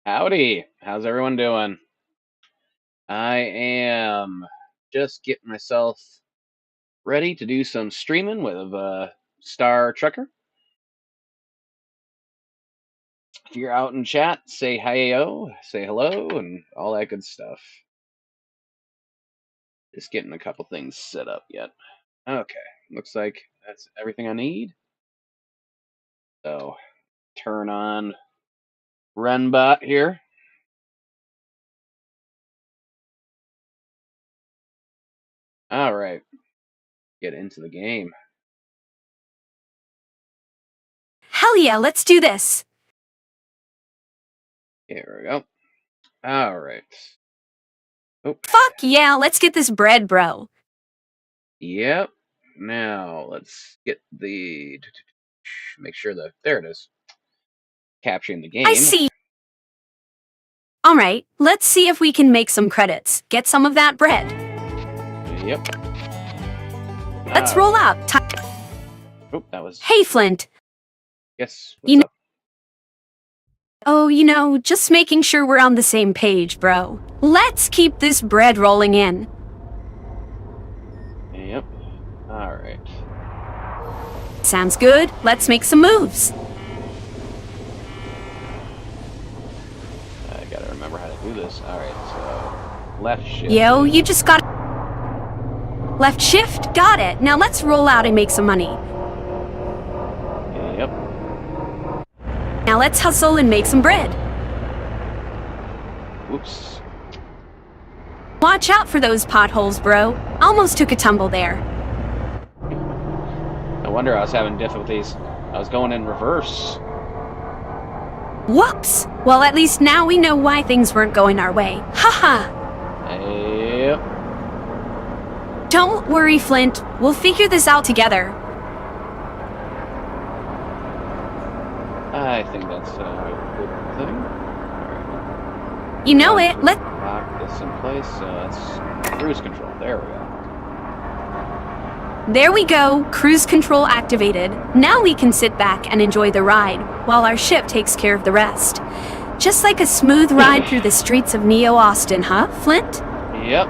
Howdy. How's everyone doing? I am just getting myself ready to do some streaming with Star Trucker. If you're out in chat, say hi-yo, say hello, and all that good stuff. Just getting a couple things set up yet. Okay, looks like that's everything I need. So, turn on Wren bot here. All right, get into the game. Hell yeah, let's do this. Here we go. All right. Oh. Fuck yeah, let's get this bread, bro. Yep. Now let's get the make sure that there it is. Capturing the game. I see. Alright, let's see if we can make some credits. Get some of that bread. Yep. Let's roll out. Oh, that was. Hey, Flint. Yes. What's up? Oh, just making sure we're on the same page, bro. Let's keep this bread rolling in. Yep. Alright. Sounds good. Let's make some moves. I gotta remember how to do this. Alright, so left shift. Yo, you just got left shift? Got it. Now let's roll out and make some money. Yep. Now let's hustle and make some bread. Oops. Watch out for those potholes, bro. Almost took a tumble there. No wonder I was having difficulties. I was going in reverse. Whoops! Well, at least now we know why things weren't going our way. Haha! Yep. Don't worry, Flint. We'll figure this out together. I think that's a good thing. Alright. You know it. Let's lock this in place, so that's cruise control. There we go. There we go. Cruise control activated. Now we can sit back and enjoy the ride, while our ship takes care of the rest. Just like a smooth ride through the streets of Neo Austin, huh, Flint? Yep.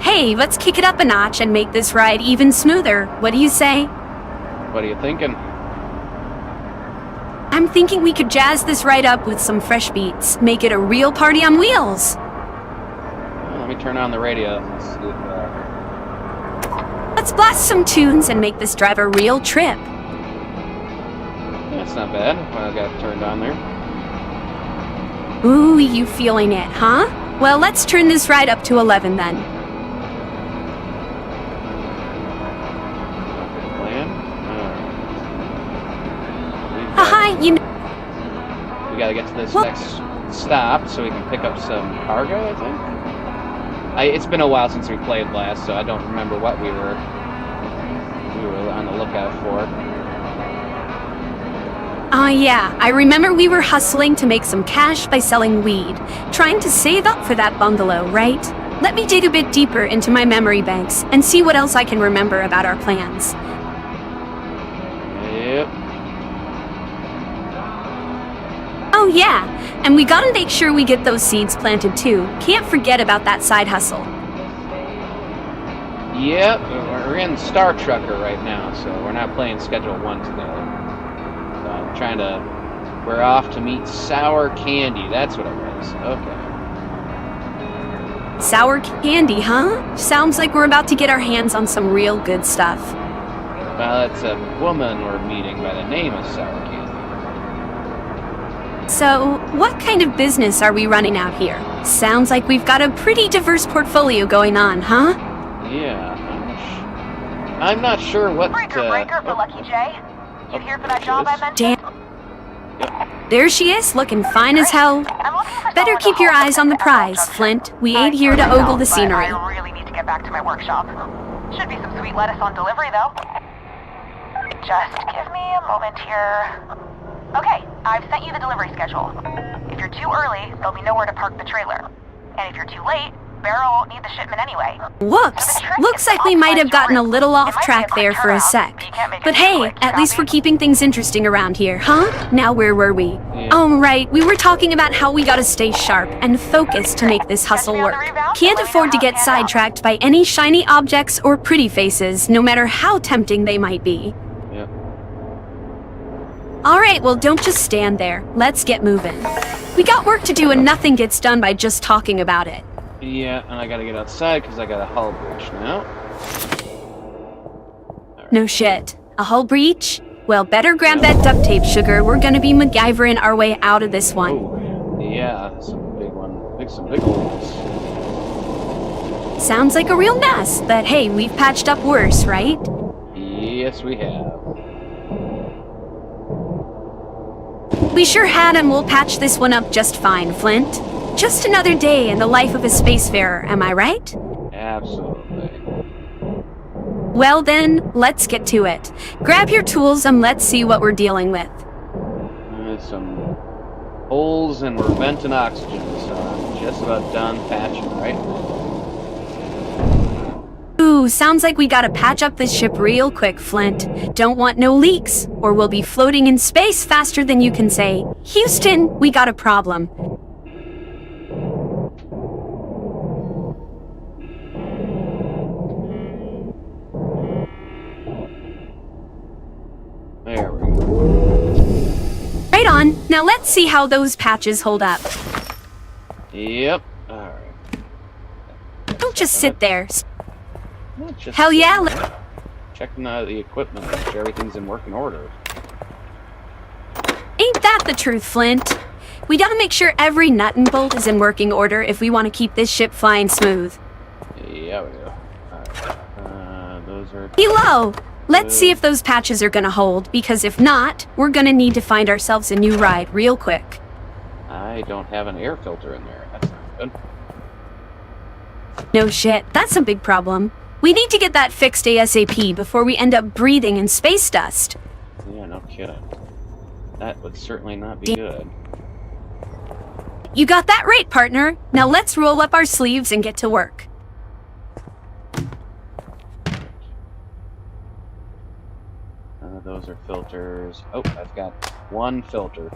Hey, let's kick it up a notch and make this ride even smoother. What do you say? What are you thinking? I'm thinking we could jazz this ride up with some fresh beats. Make it a real party on wheels. Well, let me turn on the radio. Let's see if, Let's blast some tunes and make this drive a real trip. That's not bad. I got it turned on there. Ooh, you feeling it, huh? Well, let's turn this ride up to 11 then. Good plan. Haha, We gotta get to this next stop so we can pick up some cargo, I think. It's been a while since we played last, so I don't remember what we were on the lookout for. Yeah, I remember we were hustling to make some cash by selling weed, trying to save up for that bungalow, right? Let me dig a bit deeper into my memory banks and see what else I can remember about our plans. Yep. Oh yeah, and we gotta make sure we get those seeds planted too. Can't forget about that side hustle. Yep, we're in Star Trucker right now, so we're not playing Schedule 1 together. So I'm trying to... We're off to meet Sour Candy, that's what it was. Okay. Sour candy, huh? Sounds like we're about to get our hands on some real good stuff. Well, it's a woman we're meeting by the name of Sour Candy. So, what kind of business are we running out here? Sounds like we've got a pretty diverse portfolio going on, huh? Yeah, I'm not sure what... Breaker for Lucky J. You here for that job I mentioned? Damn. There she is, looking fine as hell. Better keep your eyes on the prize, Flint. We ain't here to ogle the scenery. I really need to get back to my workshop. Should be some sweet lettuce on delivery, though. Just give me a moment here. Okay, I've sent you the delivery schedule. If you're too early, there'll be nowhere to park the trailer. And if you're too late, Barrel won't need the shipment anyway. Whoops! Looks like we might have gotten a little off track there for a sec. But hey, at least we're keeping things interesting around here, huh? Now where were we? Yeah. Oh, right, we were talking about how we gotta stay sharp and focused to make this hustle work. Can't afford to get sidetracked by any shiny objects or pretty faces, no matter how tempting they might be. Yep. Alright, well don't just stand there. Let's get moving. We got work to do and nothing gets done by just talking about it. Yeah, and I gotta get outside because I got a hull breach now. No shit. A hull breach? Well, better grab that duct tape, sugar. We're gonna be MacGyvering our way out of this one. Oh, yeah, some big one. Some big holes. Sounds like a real mess, but hey, we've patched up worse, right? Yes, we have. We sure had, and we'll patch this one up just fine, Flint. Just another day in the life of a spacefarer, am I right? Absolutely. Well then, let's get to it. Grab your tools and let's see what we're dealing with. Some holes, and we're venting oxygen, so I'm just about done patching, right? Ooh, sounds like we gotta patch up this ship real quick, Flint. Don't want no leaks, or we'll be floating in space faster than you can say, Houston, we got a problem. There we go. Right on. Now let's see how those patches hold up. Yep. Alright. Don't just sit there. Just Hell yeah. checking the equipment, make sure everything's in working order. Ain't that the truth, Flint? We gotta make sure every nut and bolt is in working order if we want to keep this ship flying smooth. Yeah, we do. Alright. Those are... Hello! Let's see if those patches are gonna hold, because if not, we're gonna need to find ourselves a new ride real quick. I don't have an air filter in there. That's not good. No shit, that's a big problem. We need to get that fixed ASAP before we end up breathing in space dust. Yeah, no kidding. That would certainly not be good. You got that right, partner. Now let's roll up our sleeves and get to work. Those are filters. Oh, I've got one filter.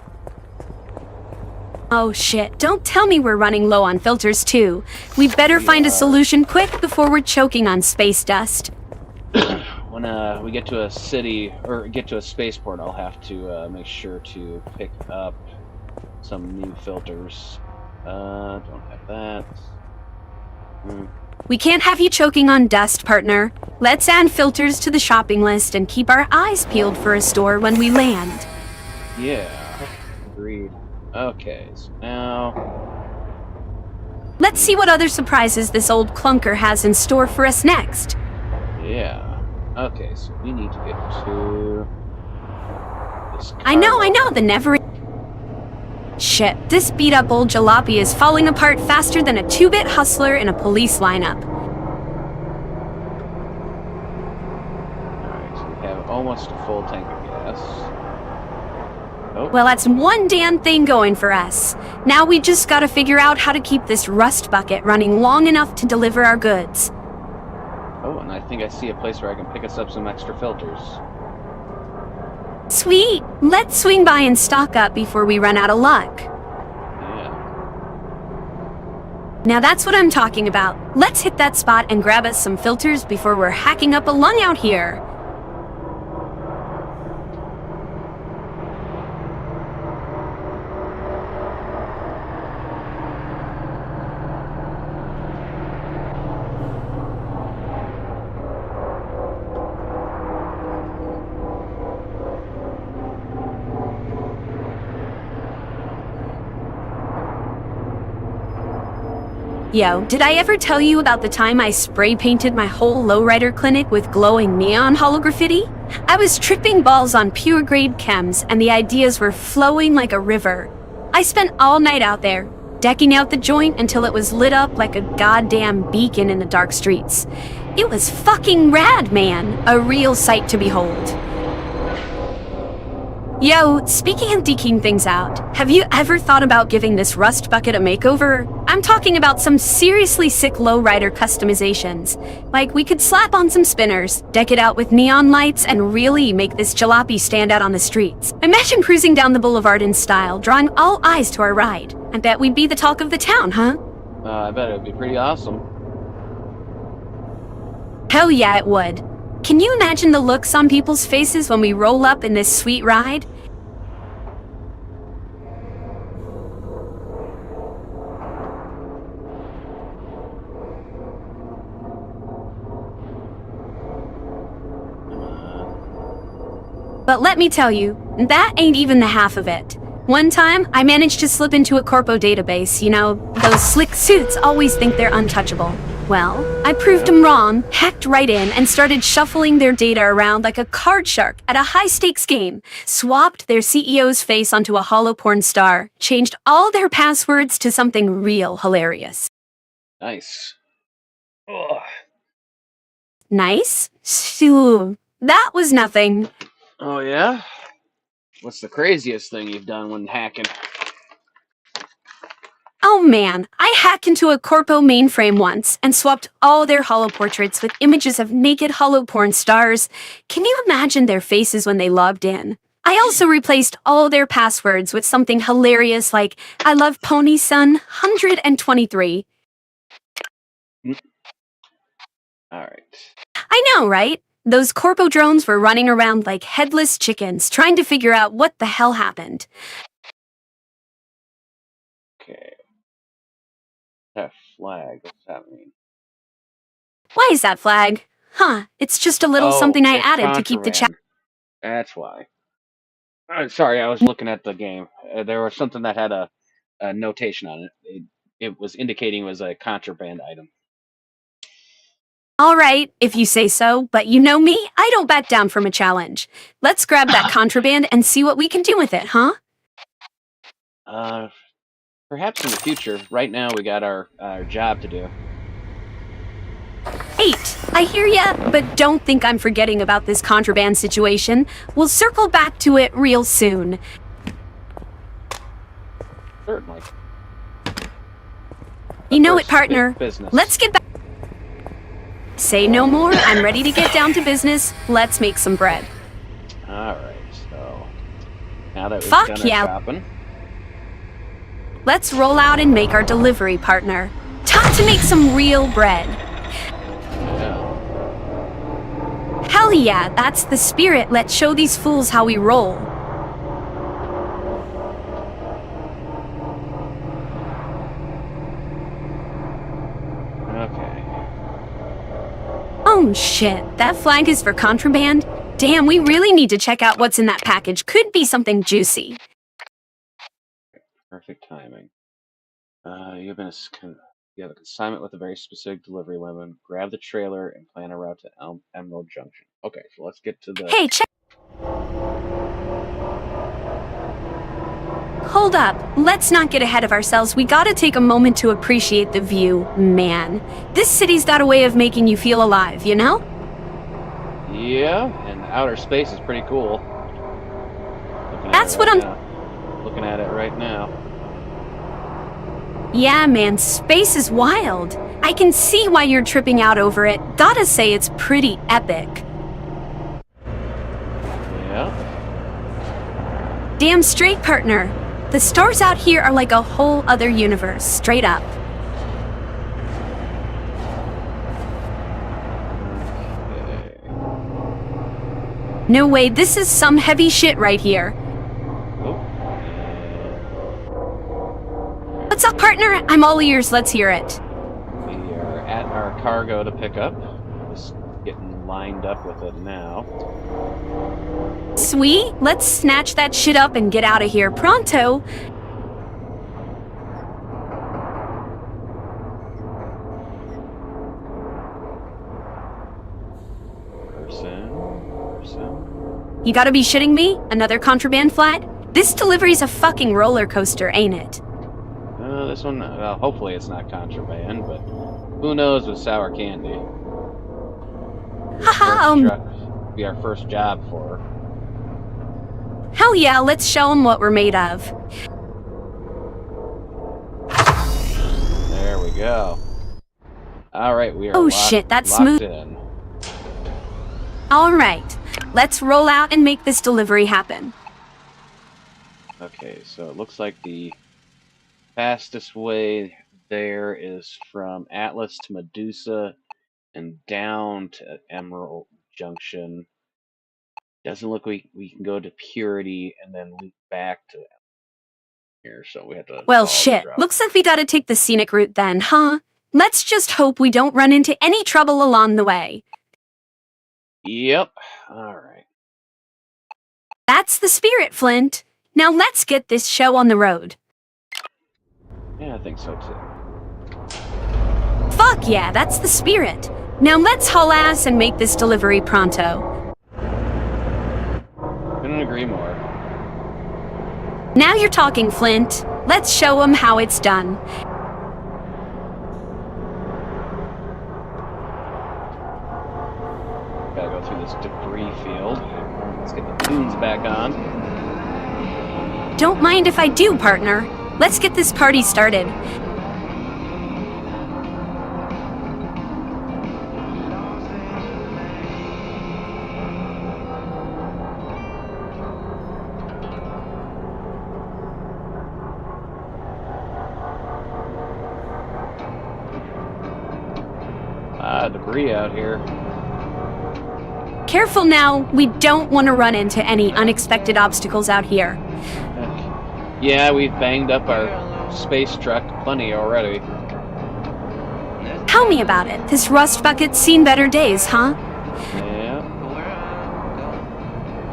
Oh shit, don't tell me we're running low on filters too. We better find a solution quick before we're choking on space dust. When we get to a city, or get to a spaceport, I'll have to make sure to pick up some new filters. Don't have that. We can't have you choking on dust, partner. Let's add filters to the shopping list and keep our eyes peeled for a store when we land. Yeah, agreed. Okay, so now... Let's see what other surprises this old clunker has in store for us next. Yeah. Okay, so we need to get to... this I know, car. the never... Shit, this beat-up old jalopy is falling apart faster than a 2-bit hustler in a police lineup. Alright, so we have almost a full tank of gas. Oh, Well, that's one damn thing going for us. Now we just gotta figure out how to keep this rust bucket running long enough to deliver our goods. oh, and I think I see a place where I can pick us up some extra filters. Sweet! Let's swing by and stock up before we run out of luck. Yeah. Now that's what I'm talking about. Let's hit that spot and grab us some filters before we're hacking up a lung out here. Yo, did I ever tell you about the time I spray painted my whole lowrider clinic with glowing neon holograffiti? I was tripping balls on pure grade chems and the ideas were flowing like a river. I spent all night out there, decking out the joint until it was lit up like a goddamn beacon in the dark streets. It was fucking rad, man. A real sight to behold. Yo, speaking of deking things out, have you ever thought about giving this rust bucket a makeover? I'm talking about some seriously sick lowrider customizations. Like, we could slap on some spinners, deck it out with neon lights, and really make this jalopy stand out on the streets. Imagine cruising down the boulevard in style, drawing all eyes to our ride. I bet we'd be the talk of the town, huh? I bet it would be pretty awesome. Hell yeah, it would. Can you imagine the looks on people's faces when we roll up in this sweet ride? But let me tell you, that ain't even the half of it. One time, I managed to slip into a corpo database, you know, those slick suits always think they're untouchable. Well, I proved them wrong, hacked right in, and started shuffling their data around like a card shark at a high-stakes game, swapped their CEO's face onto a hollow porn star, changed all their passwords to something real hilarious. Nice. Ugh. Nice? Phew, that was nothing. Oh, yeah? What's the craziest thing you've done when hacking? Oh man, I hacked into a corpo mainframe once and swapped all their holo portraits with images of naked holo porn stars. Can you imagine their faces when they logged in? I also replaced all their passwords with something hilarious like, I love Pony Son 123. Alright. I know, right? Those corpo drones were running around like headless chickens, trying to figure out what the hell happened. Okay. That flag, what's that mean? Why is that flag? Huh, it's just a little something I it's added to keep the chat. contraband. That's why. Sorry, I was looking at the game. There was something that had a notation on it. It was indicating it was a contraband item. All right, if you say so, but you know me, I don't back down from a challenge. Let's grab that contraband and see what we can do with it, huh? Perhaps in the future. Right now, we got our job to do. 8. I hear ya, but don't think I'm forgetting about this contraband situation. We'll circle back to it real soon. Certainly. You know it, First, partner. business. Let's get back. Say no more. I'm ready to get down to business. Let's make some bread. Alright, so now that we've Fuck done our yeah. shopping. Let's roll out and make our delivery, partner. Time to make some real bread. Yeah. Hell yeah, that's the spirit. Let's show these fools how we roll. Okay. Oh shit, that flag is for contraband? Damn, we really need to check out what's in that package. Could be something juicy. Perfect timing. You have a consignment with a very specific delivery limit. Grab the trailer and plan a route to Emerald Junction. Okay, so let's get to the... Hey, check. Hold up. Let's not get ahead of ourselves. We gotta take a moment to appreciate the view, man. This city's got a way of making you feel alive, you know? Yeah, and outer space is pretty cool. That's what I'm... Looking at it right now. Yeah, man, space is wild. I can see why you're tripping out over it. Gotta say, it's pretty epic. Yeah. Damn straight, partner. The stars out here are like a whole other universe, straight up. Okay. No way, this is some heavy shit right here. Oh. What's up, partner? I'm all ears, let's hear it. We are at our cargo to pick up. Just getting lined up with it now. Sweet, let's snatch that shit up and get out of here pronto. Person. You gotta be shitting me? Another contraband flight? This delivery's a fucking roller coaster, ain't it? This one, well, hopefully it's not contraband, but who knows with sour candy. Haha, Be our first job for her. Hell yeah, let's show them what we're made of. There we go. Alright, we are Oh locked, shit, that's locked smooth. in. Alright, let's roll out and make this delivery happen. Okay, so it looks like the fastest way there is from Atlas to Medusa and down to Emerald Junction. Doesn't look like we can go to Purity and then loop back to here, so we have to Well follow the shit, route. looks like we gotta take the scenic route then, huh? Let's just hope we don't run into any trouble along the way. Yep. Alright. That's the spirit, Flint. Now let's get this show on the road. Yeah, I think so too. Fuck yeah, that's the spirit. Now let's haul ass and make this delivery pronto. Couldn't agree more. Now you're talking, Flint. Let's show them how it's done. Gotta go through this debris field. Let's get the tunes back on. Don't mind if I do, partner. Let's get this party started. Debris out here. Careful now, we don't want to run into any unexpected obstacles out here. Yeah, we've banged up our space truck plenty already. Tell me about it. This rust bucket's seen better days, huh? Yeah.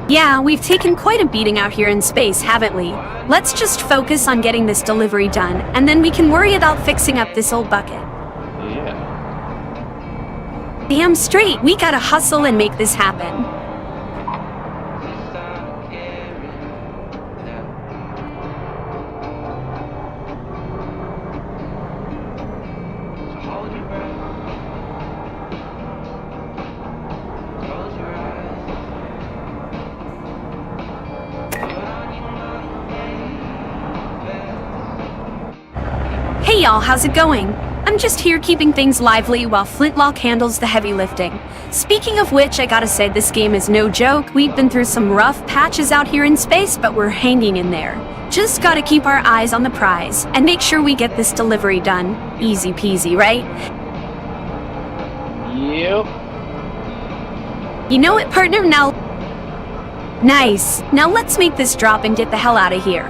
Yeah, we've taken quite a beating out here in space, haven't we? Let's just focus on getting this delivery done, and then we can worry about fixing up this old bucket. Yeah. Damn straight, we gotta hustle and make this happen. Hey y'all, how's it going? I'm just here keeping things lively while Flintlock handles the heavy lifting. Speaking of which, I gotta say this game is no joke. We've been through some rough patches out here in space, but we're hanging in there. Just gotta keep our eyes on the prize and make sure we get this delivery done. Easy peasy, right? Yep. You know it, partner? Now... Nice. Now let's make this drop and get the hell out of here.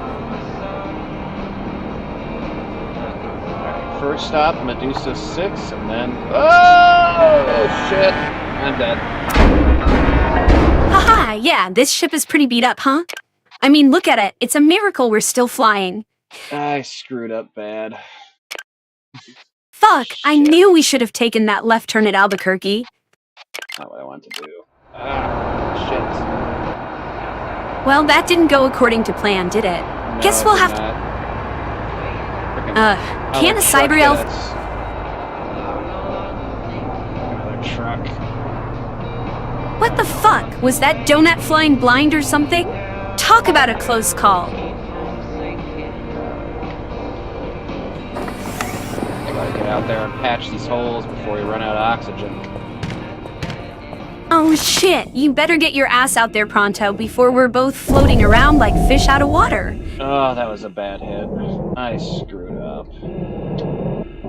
First stop, Medusa 6, and then... Oh, shit. I'm dead. Haha, yeah, this ship is pretty beat up, huh? I mean, look at it. It's a miracle we're still flying. I screwed up bad. Fuck, I Shit. knew we should have taken that left turn at Albuquerque. Not what I wanted to do. Ah, shit. Well, that didn't go according to plan, did it? No, Guess we'll it have did to... not. Frickin' Can a another truck cyber hit elf... us. Another truck. What the fuck? Was that donut flying blind or something? Talk about a close call. I gotta get out there and patch these holes before we run out of oxygen. Oh shit, you better get your ass out there pronto before we're both floating around like fish out of water. Oh, that was a bad hit. I screwed up.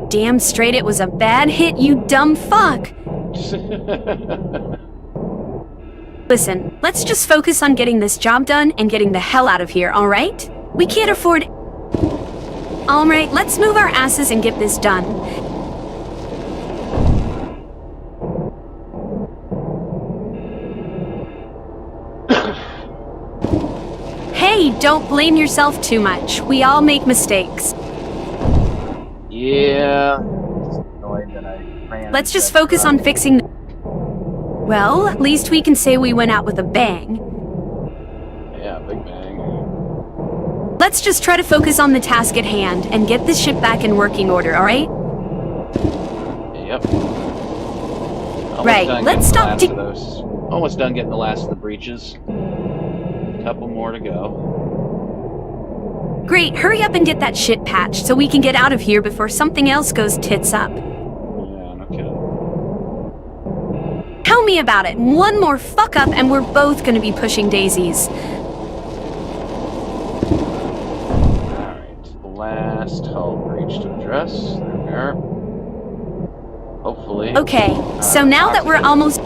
Damn straight it was a bad hit, you dumb fuck. Listen, let's just focus on getting this job done and getting the hell out of here, alright? We can't afford... Alright, let's move our asses and get this done. Hey, don't blame yourself too much. We all make mistakes. Yeah. Just annoyed that I ran Let's into just that focus truck. on fixing... Well, at least we can say we went out with a bang. Yeah, big bang. Let's just try to focus on the task at hand and get this ship back in working order, alright? Yep. Almost Right, done let's getting the stop last di- of those. Almost done getting the last of the breaches. couple more to go. Great, hurry up and get that shit patched so we can get out of here before something else goes tits up. Yeah, no kidding. Tell me about it. One more fuck up and we're both gonna be pushing daisies. Alright, last hull breach to address. There we are. Hopefully. Okay, so now that we're almost...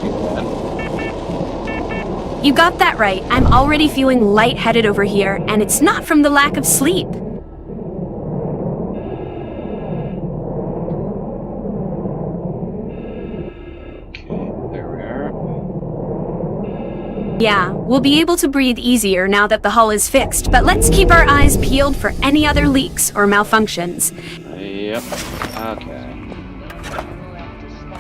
You got that right. I'm already feeling lightheaded over here, and it's not from the lack of sleep. Okay, there we are. Yeah, we'll be able to breathe easier now that the hull is fixed, but let's keep our eyes peeled for any other leaks or malfunctions. Yep. Okay.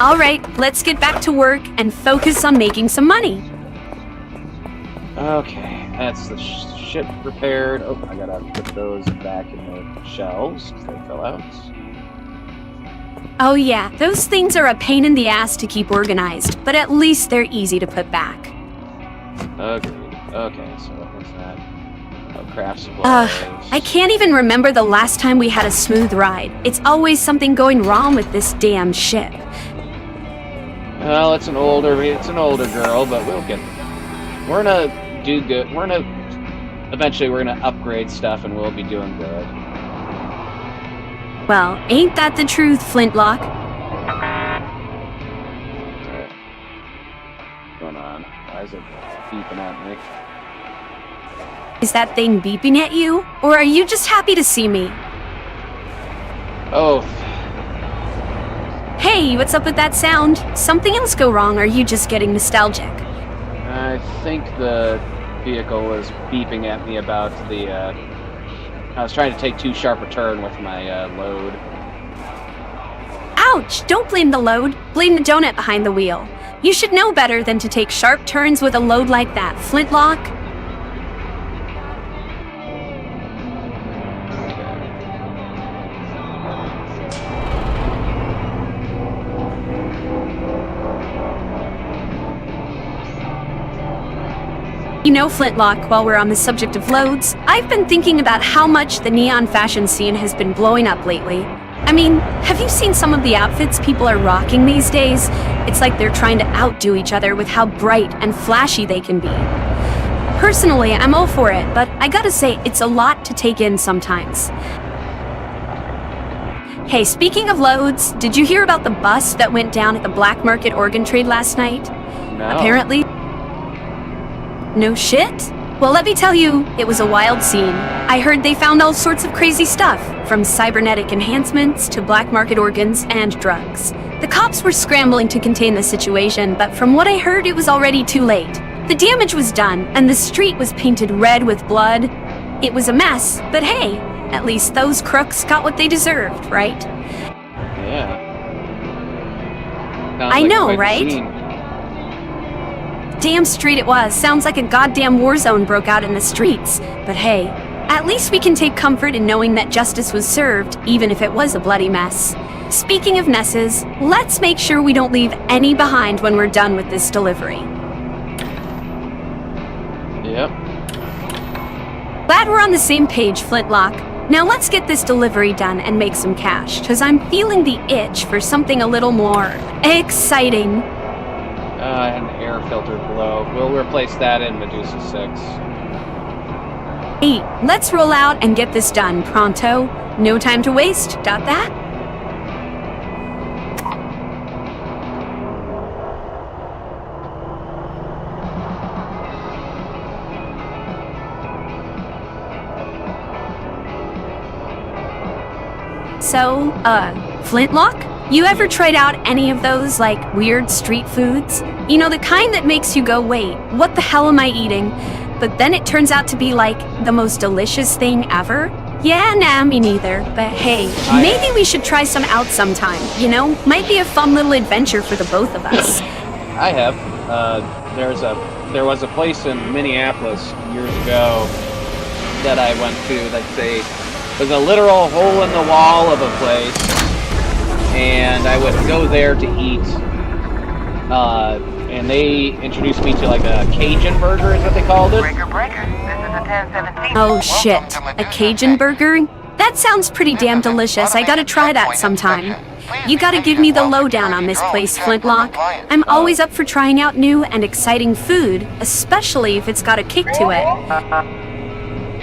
Alright, let's get back to work and focus on making some money. Okay, that's the ship repaired. Oh, I gotta put those back in the shelves because they fell out. Oh yeah, those things are a pain in the ass to keep organized, but at least they're easy to put back. Agreed. Okay, so what was that? Oh, craft supplies. I can't even remember the last time we had a smooth ride. It's always something going wrong with this damn ship. Well, it's an older girl, but we'll get. We're gonna do good. Eventually we're gonna upgrade stuff, and we'll be doing good. Well, ain't that the truth, Flintlock? Alright. What's going on? Why is it beeping at me? Is that thing beeping at you? Or are you just happy to see me? Oh. Hey, what's up with that sound? Something else go wrong, or are you just getting nostalgic? I think the vehicle was beeping at me about the, I was trying to take too sharp a turn with my, load. Ouch! Don't blame the load. Blame the donut behind the wheel. You should know better than to take sharp turns with a load like that, Flintlock. You know, Flintlock, while we're on the subject of loads, I've been thinking about how much the neon fashion scene has been blowing up lately. I mean, have you seen some of the outfits people are rocking these days? It's like they're trying to outdo each other with how bright and flashy they can be. Personally, I'm all for it, but I gotta say, it's a lot to take in sometimes. Hey, speaking of loads, did you hear about the bust that went down at the black market organ trade last night? No. Apparently... No shit? Well, let me tell you, it was a wild scene. I heard they found all sorts of crazy stuff, from cybernetic enhancements to black market organs and drugs. The cops were scrambling to contain the situation, but from what I heard, it was already too late. The damage was done, and the street was painted red with blood. It was a mess, but hey, at least those crooks got what they deserved, right? Yeah. Sounds I like know, quite the right? scene. Damn street it was. Sounds like a goddamn war zone broke out in the streets. But hey, at least we can take comfort in knowing that justice was served, even if it was a bloody mess. Speaking of messes, let's make sure we don't leave any behind when we're done with this delivery. Yep. Glad we're on the same page, Flintlock. Now let's get this delivery done and make some cash, because I'm feeling the itch for something a little more exciting. An air filter below. We'll replace that in Medusa 6. Hey, let's roll out and get this done pronto. No time to waste, got that? So, Flintlock? You ever tried out any of those, like, weird street foods? You know, the kind that makes you go, wait, what the hell am I eating? But then it turns out to be, like, the most delicious thing ever? Yeah, nah, me neither. But hey, maybe we should try some out sometime, you know? Might be a fun little adventure for the both of us. I have. There was a place in Minneapolis years ago that I went to that's was a literal hole in the wall of a place. And I would go there to eat and they introduced me to like a Cajun burger, is what they called it. Breaker, breaker. This is a 1017. Oh shit, a Cajun burger? That sounds pretty damn delicious. I gotta try that sometime. You gotta give me the lowdown on this place, Flintlock. I'm always up for trying out new and exciting food, especially if it's got a kick to it.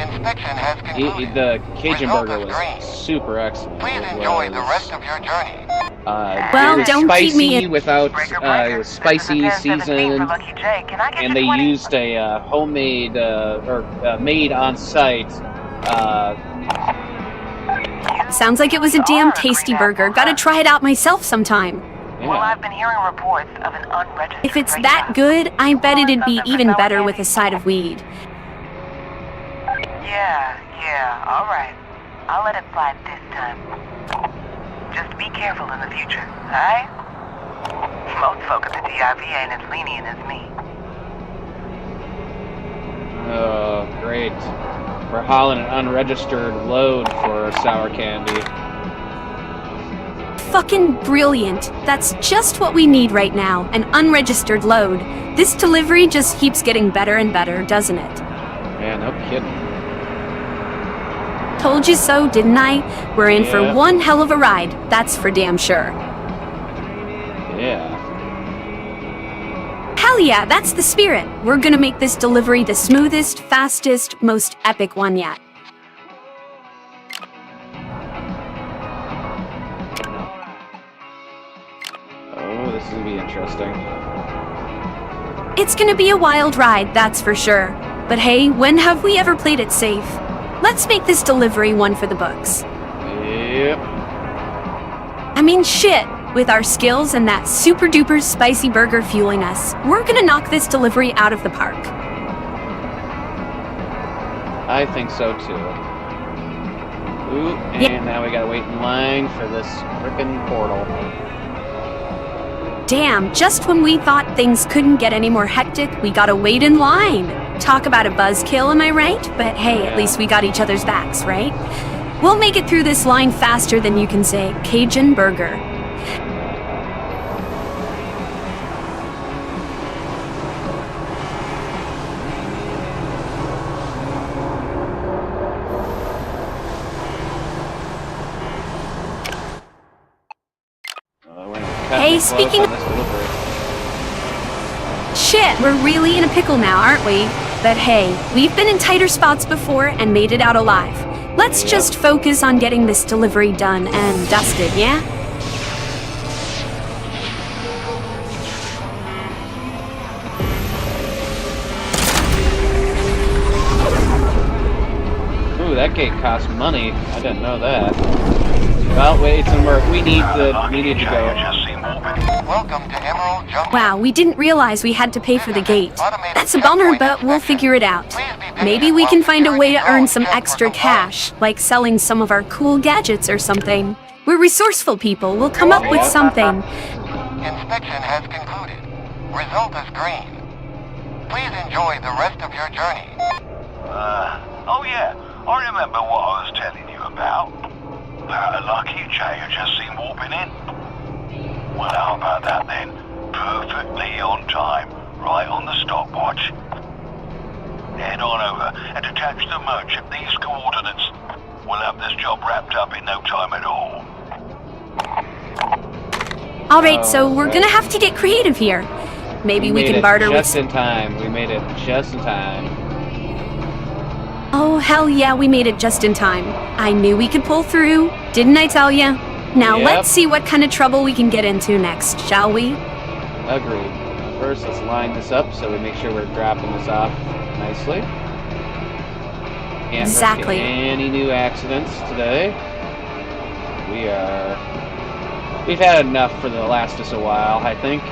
Inspection has concluded. The Cajun Result burger is was green. super excellent. Please It enjoy the was, rest of your journey. Well, it was don't spicy keep me in- without, Breaker, it breaker. was spicy, This is a 1017 seasoned, for Lucky Jay. Can I get and you they 20? used a homemade, or made on site, Sounds like it was a damn tasty burger. Gotta try it out myself sometime. Well, I've been hearing reports of an unregistered If it's freight that truck. good, I bet it'd be even better with a side of weed. Yeah, alright. I'll let it slide this time. Just be careful in the future, alright? Most folk at the DIV ain't as lenient as me. Oh, great. We're hauling an unregistered load for sour candy. Fucking brilliant. That's just what we need right now, an unregistered load. This delivery just keeps getting better and better, doesn't it? Yeah, no kidding. Told you so, didn't I? We're in for Yeah. one hell of a ride, that's for damn sure. Yeah. Hell yeah, that's the spirit. We're gonna make this delivery the smoothest, fastest, most epic one yet. Oh, this is gonna be interesting. It's gonna be a wild ride, that's for sure. But hey, when have we ever played it safe? Let's make this delivery one for the books. Yep. I mean, shit. With our skills and that super duper spicy burger fueling us, we're gonna knock this delivery out of the park. I think so too. Ooh, and now we gotta wait in line for this frickin' portal. Damn, just when we thought things couldn't get any more hectic, we gotta wait in line. Talk about a buzzkill, am I right? But hey, at least we got each other's backs, right? We'll make it through this line faster than you can say Cajun burger. We're gonna cut Hey, this close speaking on of- this delivery. Shit, we're really in a pickle now, aren't we? But hey, we've been in tighter spots before and made it out alive. Let's Yep. just focus on getting this delivery done and dusted, yeah? Ooh, that gate costs money. I didn't know that. Well, wait, some work. We need to go. Welcome to Emerald Junction. Wow, we didn't realize we had to pay for the gate. That's a bummer, but we'll figure it out. Maybe we can find a way to earn some extra cash, like selling some of our cool gadgets or something. We're resourceful people. We'll come up with something. Inspection has concluded. Result is green. Please enjoy the rest of your journey. Oh yeah, I remember what I was telling you about. About a Lucky Jay who just seen warping in. Well, how about that then? Perfectly on time, right on the stopwatch. Head on over and attach the merch at these coordinates. We'll have this job wrapped up in no time at all. Alright, so we're gonna have to get creative here. Maybe we made can it barter with... just in time. We made it just in time. Oh, hell yeah, we made it just in time. I knew we could pull through. Didn't I tell ya? Now Yep. let's see what kind of trouble we can get into next, shall we? Agreed. First, let's line this up so we make sure we're dropping this off nicely. Can't risk Exactly. any new accidents today. We've had enough for the last us a while, I think.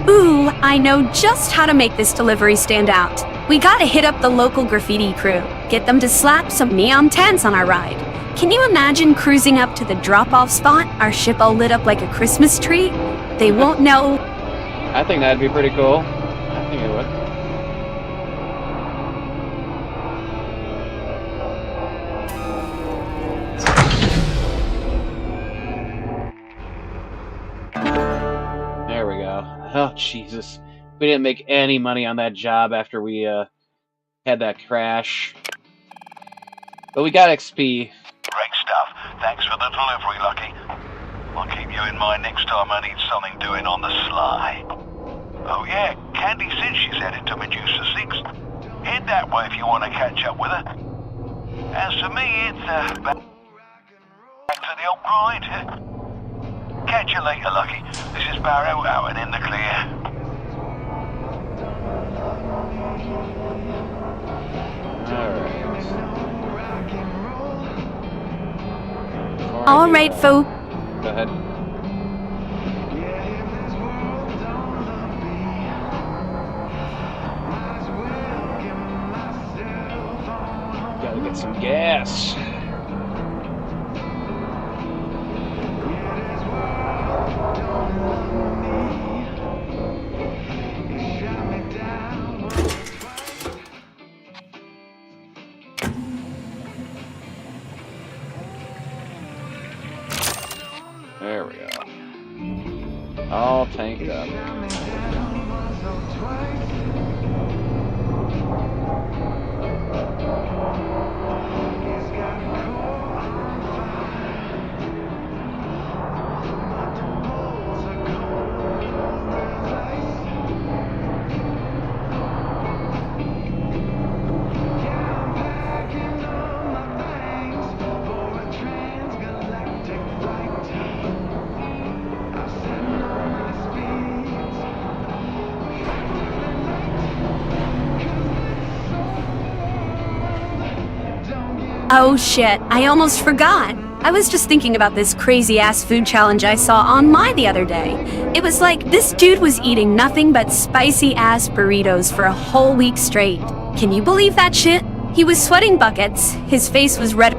Ooh, I know just how to make this delivery stand out. We gotta hit up the local graffiti crew. Get them to slap some neon tents on our ride. Can you imagine cruising up to the drop-off spot, our ship all lit up like a Christmas tree? They won't know. I think that'd be pretty cool. I think it would. There we go. Oh, Jesus. We didn't make any money on that job after we had that crash. But we got XP. Great stuff. Thanks for the delivery, Lucky. I'll keep you in mind next time I need something doing on the sly. Oh yeah, Candy said she's headed to Medusa 6. Head that way if you want to catch up with her. As for me, it's back to the old grind. Catch you later, Lucky. This is Barrow out and in the clear. All right, folks. Go ahead. Gotta get some gas. There we go. All tanked up. Oh shit, I almost forgot. I was just thinking about this crazy-ass food challenge I saw on the other day. It was like, this dude was eating nothing but spicy-ass burritos for a whole week straight. Can you believe that shit? He was sweating buckets, his face was red.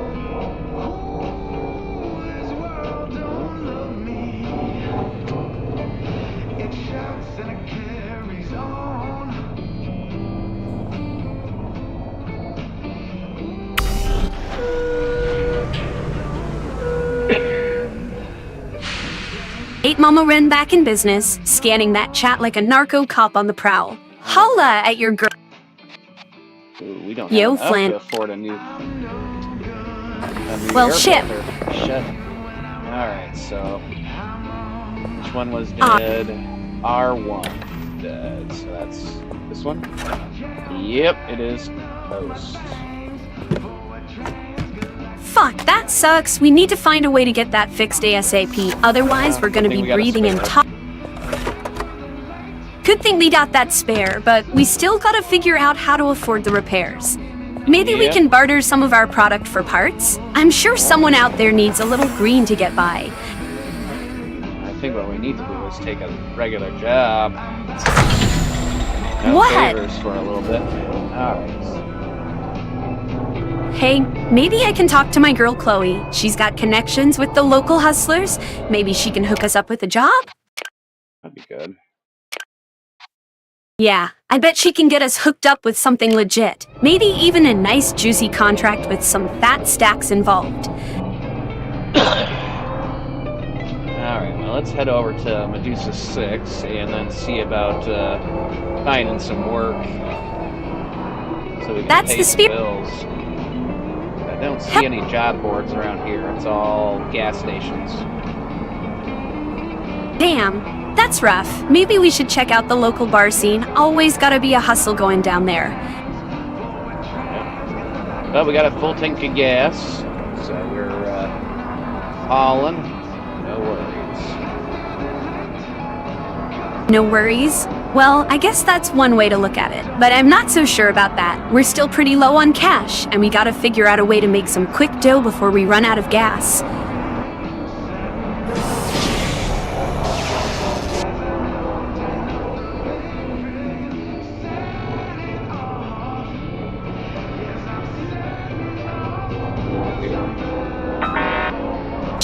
Mama Wren back in business, scanning that chat like a narco cop on the prowl. Holla at your girl. Ooh, we don't Yo, have enough Flint. to afford a new Well, air shit. filter. Shit. Alright, so which one was dead? R1 dead. So that's this one? Yep, it is toast. Fuck, that sucks. We need to find a way to get that fixed ASAP. Otherwise, we're gonna Good thing be we got a breathing in spare. top. Good thing we got that spare, but we still gotta figure out how to afford the repairs. Maybe we Yeah. can barter some of our product for parts? I'm sure someone out there needs a little green to get by. I think what we need to do is take a regular job. No What? favors for a little bit. Alright. Hey, maybe I can talk to my girl Chloe. She's got connections with the local hustlers. Maybe she can hook us up with a job? That'd be good. Yeah, I bet she can get us hooked up with something legit. Maybe even a nice juicy contract with some fat stacks involved. Alright, well let's head over to Medusa 6 and then see about finding some work. So we can That's pay the some spirit. bills. I don't see any job boards around here. It's all gas stations. Damn, that's rough. Maybe we should check out the local bar scene. Always gotta be a hustle going down there. Well, we got a full tank of gas, so we're hauling. No worries. No worries. Well, I guess that's one way to look at it, but I'm not so sure about that. We're still pretty low on cash, and we gotta figure out a way to make some quick dough before we run out of gas.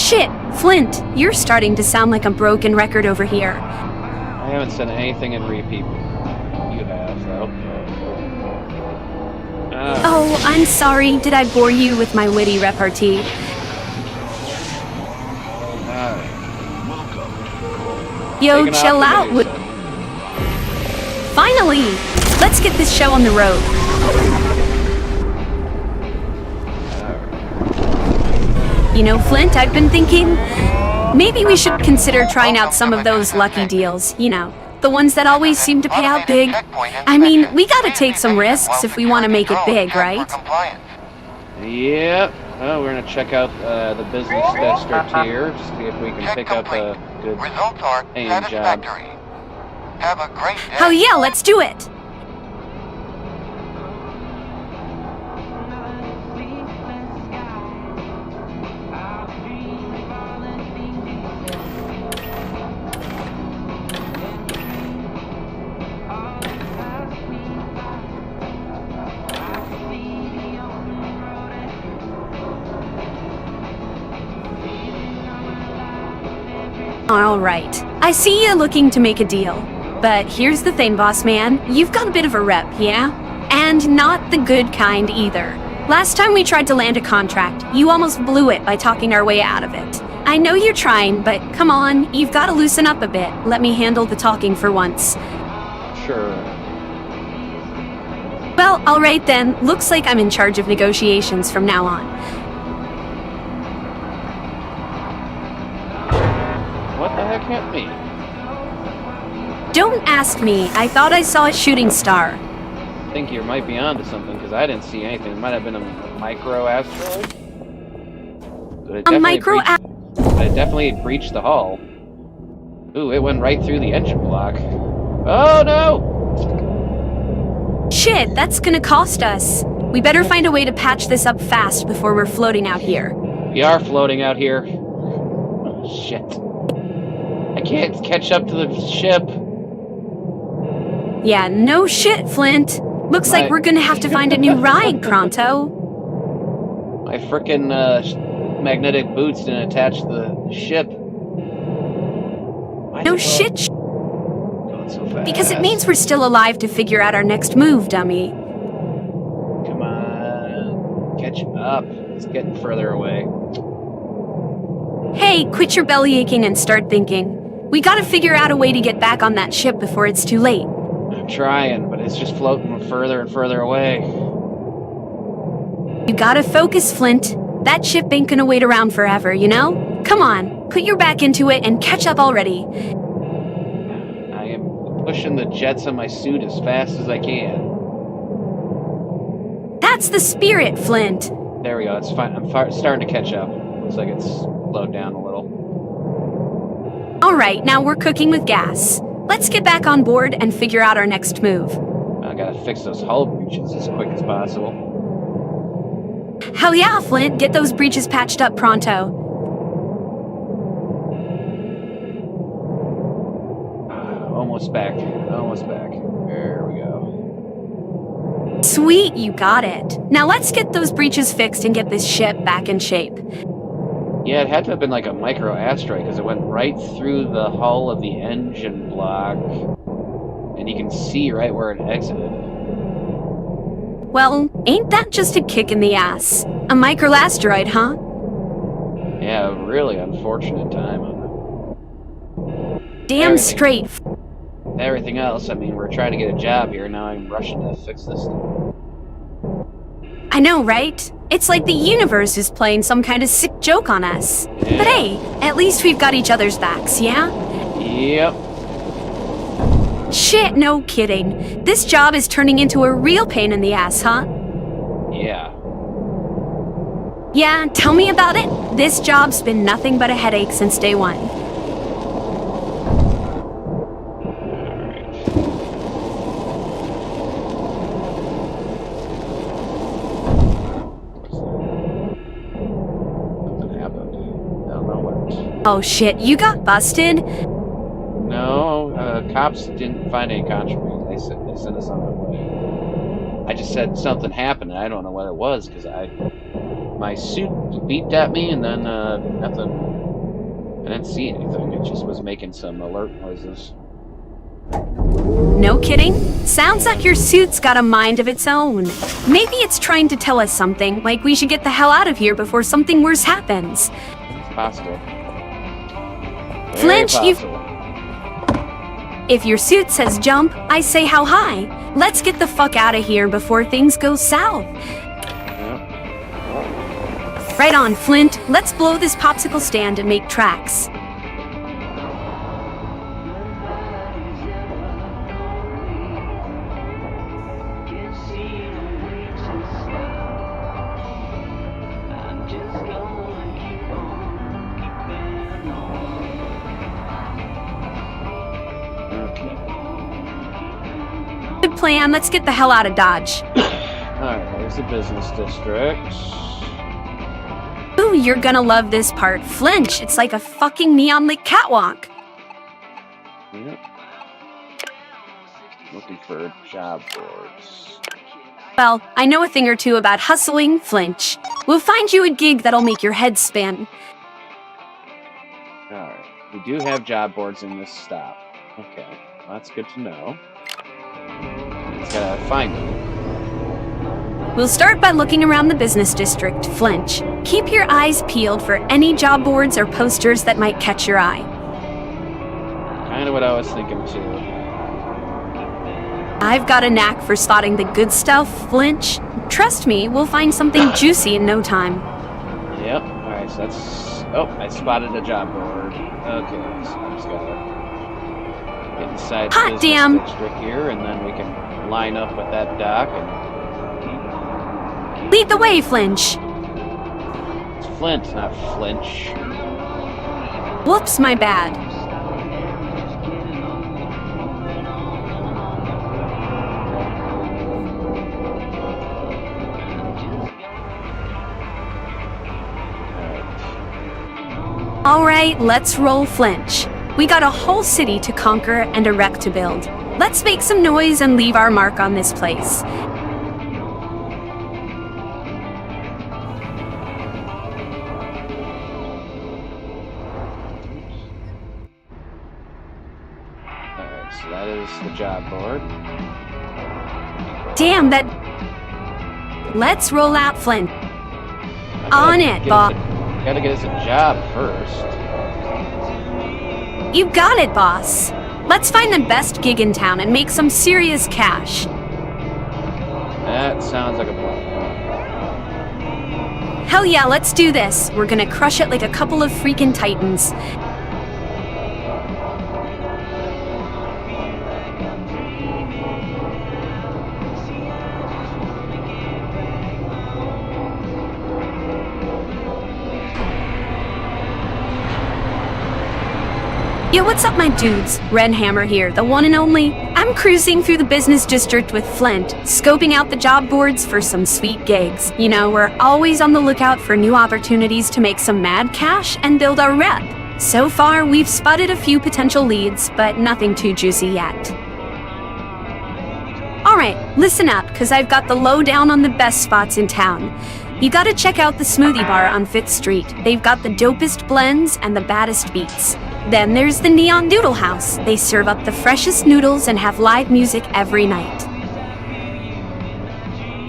Shit, Flint, you're starting to sound like a broken record over here. I haven't said anything in repeat. You have, though. Oh, I'm sorry. Did I bore you with my witty repartee? Yo, Taking off chill the out. news. Finally! Let's get this show on the road. You know, Flint, I've been thinking maybe we should consider trying out some of those lucky deals, you know, the ones that always seem to pay out big. I mean, we gotta take some risks if we want to make it big, right? Yep. Well, we're gonna check out the business district here, see if we can pick up a good Results are paying job. satisfactory. Have a great day. Oh yeah, let's do it! Alright, I see you looking to make a deal. But here's the thing, boss man, you've got a bit of a rep, yeah? And not the good kind either. Last time we tried to land a contract, you almost blew it by talking our way out of it. I know you're trying, but come on, you've got to loosen up a bit. Let me handle the talking for once. Sure. Well, alright then, looks like I'm in charge of negotiations from now on. What the heck hit me? Don't ask me, I thought I saw a shooting star. I think you might be onto something, because I didn't see anything. It might have been a micro-asteroid? A micro But it definitely breached the hull. Ooh, it went right through the engine block. Oh no! Shit, that's gonna cost us. We better find a way to patch this up fast before we're floating out here. We are floating out here. Oh, shit. I can't catch up to the ship. Yeah, no shit, Flint. Looks like we're gonna have to find a new ride pronto. My frickin' magnetic boots didn't attach to the ship. Why No is it shit, going so fast? because it means we're still alive to figure out our next move, dummy. Come on. Catch up. It's getting further away. Hey, quit your belly aching and start thinking. We gotta figure out a way to get back on that ship before it's too late. I'm trying, but it's just floating further and further away. You gotta focus, Flint. That ship ain't gonna wait around forever, you know? Come on, put your back into it and catch up already. I am pushing the jets on my suit as fast as I can. That's the spirit, Flint. There we go. It's fine. I'm starting to catch up. Looks like it's slowed down a little. Alright, now we're cooking with gas. Let's get back on board and figure out our next move. I gotta fix those hull breaches as quick as possible. Hell yeah, Flint, get those breaches patched up pronto. Almost back. Almost back. There we go. Sweet, you got it. Now let's get those breaches fixed and get this ship back in shape. Yeah, it had to have been like a micro-asteroid because it went right through the hull of the engine block. And you can see right where it exited. Well, ain't that just a kick in the ass? A micro-asteroid, huh? Yeah, a really unfortunate time on Damn straight. everything else. I mean, we're trying to get a job here. Now I'm rushing to fix this thing. I know, right? It's like the universe is playing some kind of sick joke on us. Yeah. But hey, at least we've got each other's backs, yeah? Yep. Shit, no kidding. This job is turning into a real pain in the ass, huh? Yeah. Yeah, tell me about it. This job's been nothing but a headache since day one. Oh shit, you got busted? No, cops didn't find any contributions. They sent us on our way. I just said something happened, and I don't know what it was, because I my suit beeped at me, and then nothing. I didn't see anything. It just was making some alert noises. No kidding? Sounds like your suit's got a mind of its own. Maybe it's trying to tell us something, like we should get the hell out of here before something worse happens. It's possible. Flinch, Very you... possible. If your suit says jump, I say how high. Let's get the fuck out of here before things go south. Yep. Right on, Flint. Let's blow this popsicle stand and make tracks. Good plan. Let's get the hell out of Dodge. Alright, there's the business district. Ooh, you're gonna love this part. Flinch, it's like a fucking neon-lit catwalk. Yep. Looking for job boards. Well, I know a thing or two about hustling, Flinch. We'll find you a gig that'll make your head spin. Alright, we do have job boards in this stop. Okay, well, that's good to know. Let's gotta find them. We'll start by looking around the business district, Flinch. Keep your eyes peeled for any job boards or posters that might catch your eye. Kinda what I was thinking too. I've got a knack for spotting the good stuff, Flinch. Trust me, we'll find something juicy in no time. Yep, alright, so that's... Oh, I spotted a job board. Okay, so I just gotta get inside the Hot business damn. district here, and then we can line up with that dock, and... Lead the way, Flinch. It's Flint, not Flinch. Whoops, my bad. Alright, let's roll, Flinch. We got a whole city to conquer and a wreck to build. Let's make some noise and leave our mark on this place. Alright, so that is the job board. Damn, that... Let's roll out, Flint. On it, boss. Gotta get us a job first. You got it, boss. Let's find the best gig in town and make some serious cash. That sounds like a plan. Hell yeah, let's do this. We're gonna crush it like a couple of freaking titans. Yo, what's up, my dudes? Wren Hammer here, the one and only. I'm cruising through the business district with Flint, scoping out the job boards for some sweet gigs. You know, we're always on the lookout for new opportunities to make some mad cash and build our rep. So far, we've spotted a few potential leads, but nothing too juicy yet. Alright, listen up, cause I've got the lowdown on the best spots in town. You gotta check out the smoothie bar on 5th Street. They've got the dopest blends and the baddest beats. Then there's the Neon Noodle House. They serve up the freshest noodles and have live music every night.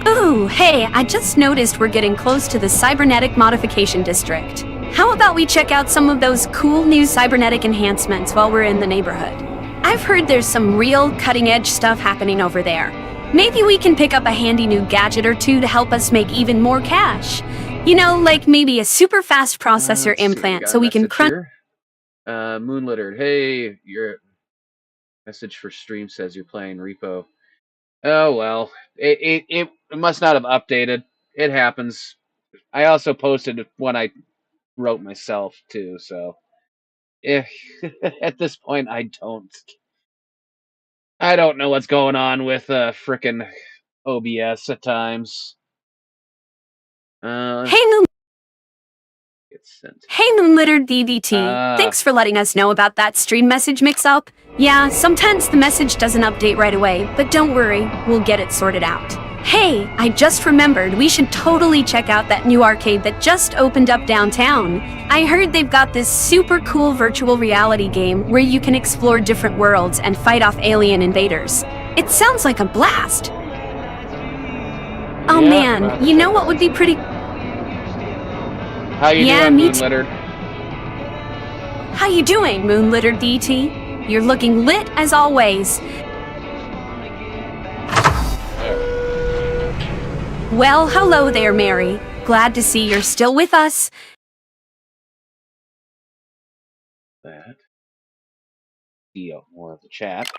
Ooh, hey, I just noticed we're getting close to the cybernetic modification district. How about we check out some of those cool new cybernetic enhancements while we're in the neighborhood? I've heard there's some real cutting-edge stuff happening over there. Maybe we can pick up a handy new gadget or two to help us make even more cash. You know, like maybe a super fast processor implant so we can crunch... Moonlittered. Hey, your message for stream says you're playing Repo. Oh well, it must not have updated. It happens. I also posted one I wrote myself too. So, if at this point I don't know what's going on with frickin' OBS at times. Hey, Moonlittered DDT. Thanks for letting us know about that stream message mix-up. Yeah, sometimes the message doesn't update right away, but don't worry, we'll get it sorted out. Hey, I just remembered we should totally check out that new arcade that just opened up downtown. I heard they've got this super cool virtual reality game where you can explore different worlds and fight off alien invaders. It sounds like a blast. Oh Yeah, man, you know what would be pretty... How you Yeah, doing, me Moon too. Littered? How you doing, Moon Littered DT? You're looking lit as always. Well, hello there, Mary. Glad to see you're still with us. That. Deal. More of the chat.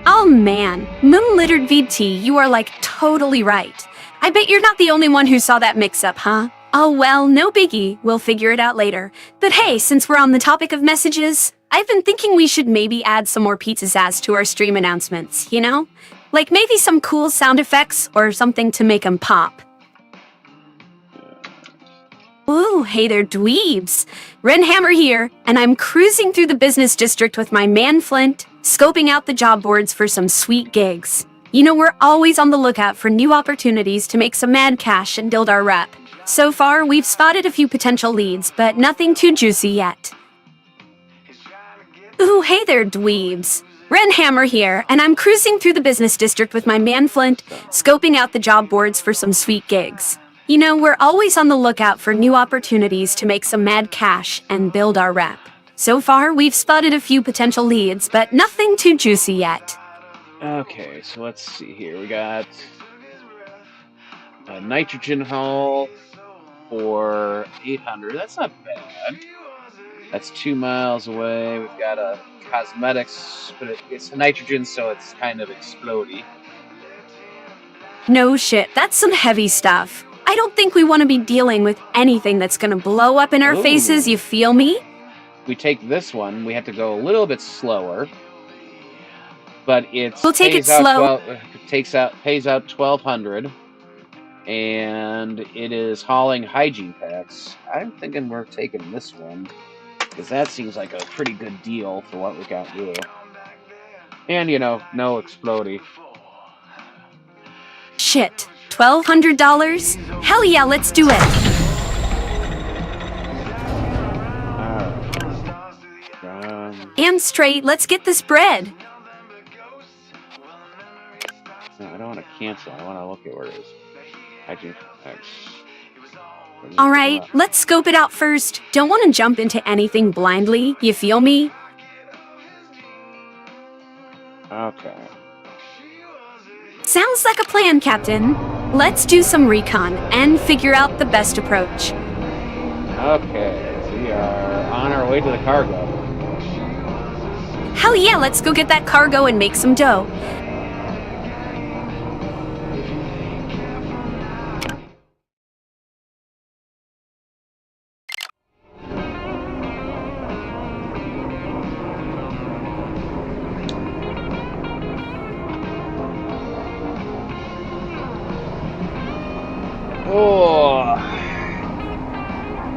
Oh man, Moon Littered VT, you are like totally right. I bet you're not the only one who saw that mix-up, huh? Oh well, no biggie, we'll figure it out later. But hey, since we're on the topic of messages, I've been thinking we should maybe add some more pizzazz to our stream announcements, you know? Like maybe some cool sound effects or something to make them pop. Ooh, hey there, dweebs. Wren Hammer here, and I'm cruising through the business district with my man Flint, scoping out the job boards for some sweet gigs. You know, we're always on the lookout for new opportunities to make some mad cash and build our rep. So far, we've spotted a few potential leads, but nothing too juicy yet. Ooh, hey there, dweebs. Wren Hammer here, and I'm cruising through the business district with my man Flint, scoping out the job boards for some sweet gigs. You know, we're always on the lookout for new opportunities to make some mad cash and build our rep. So far, we've spotted a few potential leads, but nothing too juicy yet. Okay, so let's see here. We got a nitrogen hull for 800. That's not bad. That's 2 miles away. We've got a cosmetics, but it's nitrogen, so it's kind of explodey. No shit, that's some heavy stuff. I don't think we want to be dealing with anything that's gonna blow up in our Ooh. faces, you feel me? We take this one. We have to go a little bit slower, but it's We'll take it slow. pays out 1,200, and it is hauling hygiene packs. I'm thinking we're taking this one because that seems like a pretty good deal for what we got here. And you know, no explodey. Shit, $1,200? Hell yeah, let's do it. And straight, let's get this bread. No, I don't want to cancel. I want to look at where it is. Hygiene packs. All right, let's scope it out first. Don't want to jump into anything blindly, you feel me? Okay. Sounds like a plan, Captain. Let's do some recon and figure out the best approach. Okay, so we are on our way to the cargo. Hell yeah, let's go get that cargo and make some dough.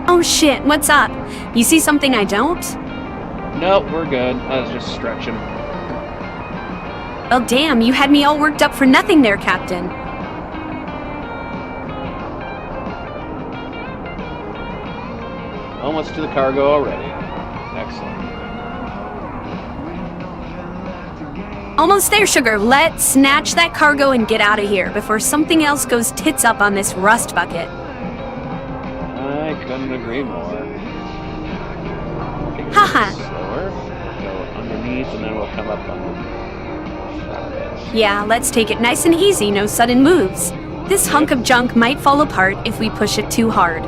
Oh shit, what's up? You see something I don't? Nope, we're good. I was just stretching. Well damn, you had me all worked up for nothing there, Captain. Almost to the cargo already. Excellent. Almost there, sugar. Let's snatch that cargo and get out of here before something else goes tits up on this rust bucket. I couldn't agree more. Take it Haha. slower. Go underneath, and then we'll come up on the... Yeah, let's take it nice and easy, no sudden moves. This hunk of junk might fall apart if we push it too hard.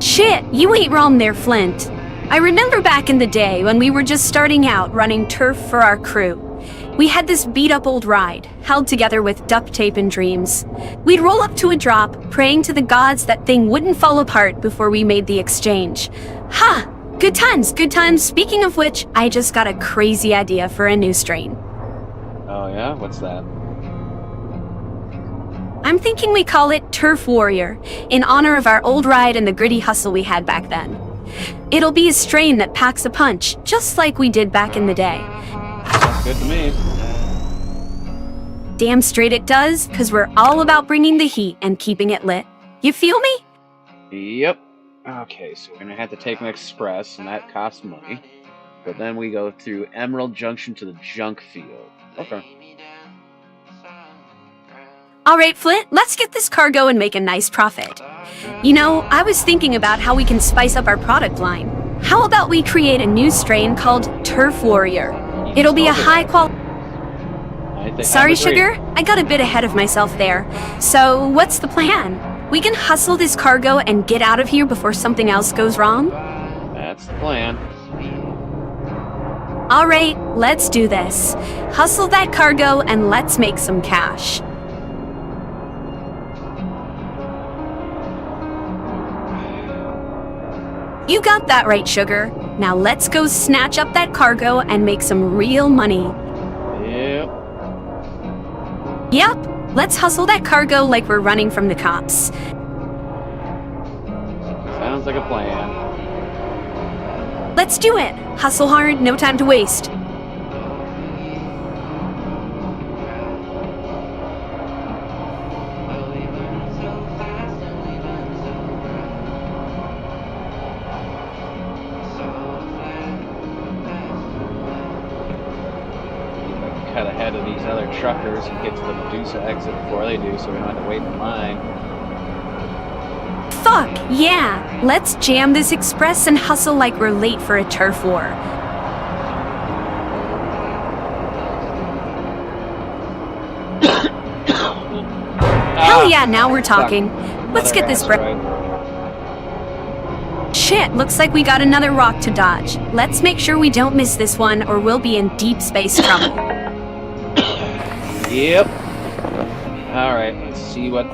Shit, you ain't wrong there, Flint. I remember back in the day when we were just starting out running turf for our crew. We had this beat-up old ride. held together with duct tape and dreams. We'd roll up to a drop, praying to the gods that thing wouldn't fall apart before we made the exchange. Ha! Good times, good times. Speaking of which, I just got a crazy idea for a new strain. Oh yeah? What's that? I'm thinking we call it Turf Warrior, in honor of our old ride and the gritty hustle we had back then. It'll be a strain that packs a punch, just like we did back in the day. Sounds good to me. Damn straight it does, because we're all about bringing the heat and keeping it lit. You feel me? Yep. Okay, so we're gonna have to take an express, and that costs money. But then we go through Emerald Junction to the junk field. Okay. Alright, Flint, let's get this cargo and make a nice profit. You know, I was thinking about how we can spice up our product line. How about we create a new strain called Turf Warrior? It'll be a high quality... Sorry, Sugar, I got a bit ahead of myself there. So, what's the plan? We can hustle this cargo and get out of here before something else goes wrong? That's the plan. Alright, let's do this. Hustle that cargo and let's make some cash. You got that right, Sugar. Now let's go snatch up that cargo and make some real money. Yep. Yep, let's hustle that cargo like we're running from the cops. Sounds like a plan. Let's do it. Hustle hard, no time to waste. Cut ahead of these other truckers and get to the Medusa exit before they do, so we don't have to wait in line. Fuck, yeah! Let's jam this express and hustle like we're late for a turf war. Hell yeah, now we're talking. Let's get this break. Shit, looks like we got another rock to dodge. Let's make sure we don't miss this one or we'll be in deep space trouble. Yep. Alright, let's see what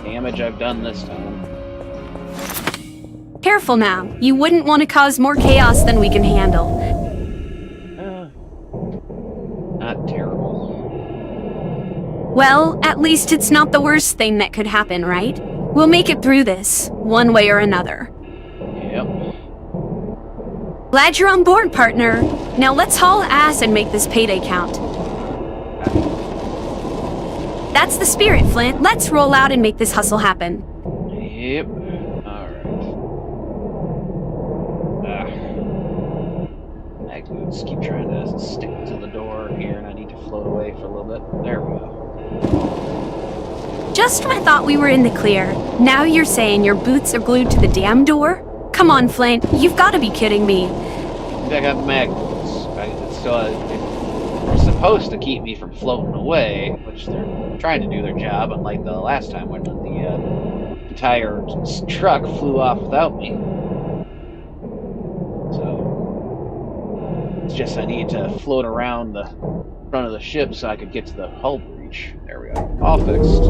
damage I've done this time. Careful now. You wouldn't want to cause more chaos than we can handle. Not terrible. Well, at least it's not the worst thing that could happen, right? We'll make it through this, one way or another. Yep. Glad you're on board, partner. Now let's haul ass and make this payday count. That's the spirit, Flint. Let's roll out and make this hustle happen. Yep. Alright. I can just keep trying to stick to the door here, and I need to float away for a little bit. There we go. Just when I thought we were in the clear, now you're saying your boots are glued to the damn door? Come on, Flint. You've got to be kidding me. I got magnets. They're supposed to keep me from floating away, which they're trying to do their job, unlike the last time when the entire truck flew off without me. So, it's just I need to float around the front of the ship so I could get to the hull breach. There we go. All fixed.